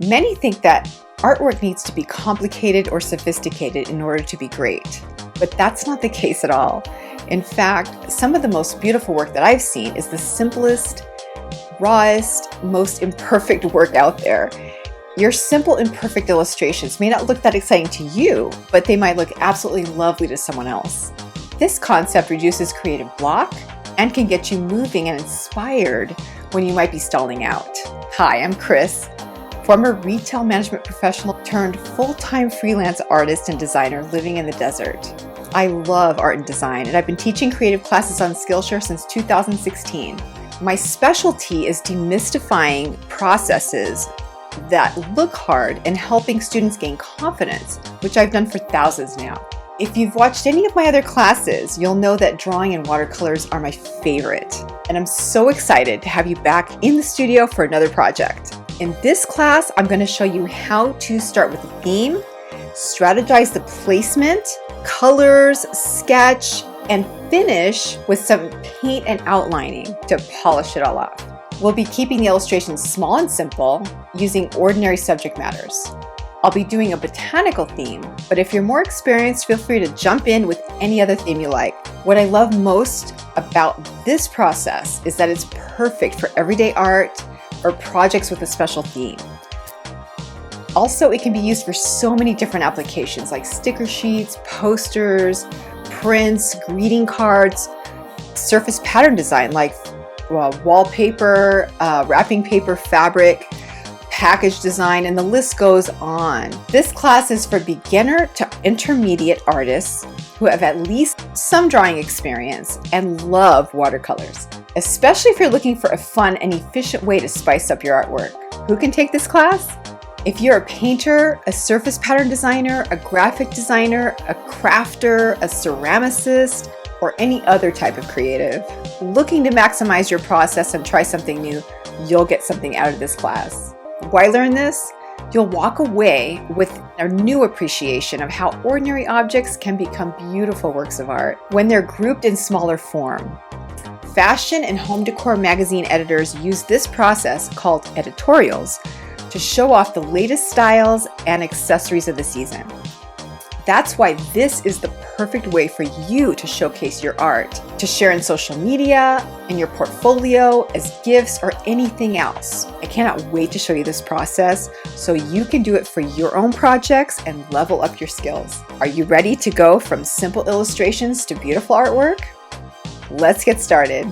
Many think that artwork needs to be complicated or sophisticated in order to be great, but that's not the case at all. In fact, some of the most beautiful work that I've seen is the simplest, rawest, most imperfect work out there. Your simple, imperfect illustrations may not look that exciting to you, but they might look absolutely lovely to someone else. This concept reduces creative block and can get you moving and inspired when you might be stalling out. Hi, I'm Chris, former retail management professional turned full-time freelance artist and designer living in the desert. I love art and design, and I've been teaching creative classes on Skillshare since 2016. My specialty is demystifying processes that look hard and helping students gain confidence, which I've done for thousands now. If you've watched any of my other classes, you'll know that drawing and watercolors are my favorite. And I'm so excited to have you back in the studio for another project. In this class, I'm going to show you how to start with a theme, strategize the placement, colors, sketch, and finish with some paint and outlining to polish it all off. We'll be keeping the illustrations small and simple, using ordinary subject matters. I'll be doing a botanical theme, but if you're more experienced, feel free to jump in with any other theme you like. What I love most about this process is that it's perfect for everyday art or projects with a special theme. Also, it can be used for so many different applications like sticker sheets, posters, prints, greeting cards, surface pattern design like wallpaper, wrapping paper, fabric, package design, and the list goes on. This class is for beginner to intermediate artists who have at least some drawing experience and love watercolors, especially if you're looking for a fun and efficient way to spice up your artwork. Who can take this class? If you're a painter, a surface pattern designer, a graphic designer, a crafter, a ceramicist, or any other type of creative looking to maximize your process and try something new, you'll get something out of this class. Why learn this? You'll walk away with a new appreciation of how ordinary objects can become beautiful works of art when they're grouped in smaller form. Fashion and home decor magazine editors use this process, called editorials, to show off the latest styles and accessories of the season. That's why this is the perfect way for you to showcase your art, to share in social media, in your portfolio, as gifts, or anything else. I cannot wait to show you this process so you can do it for your own projects and level up your skills. Are you ready to go from simple illustrations to beautiful artwork? Let's get started.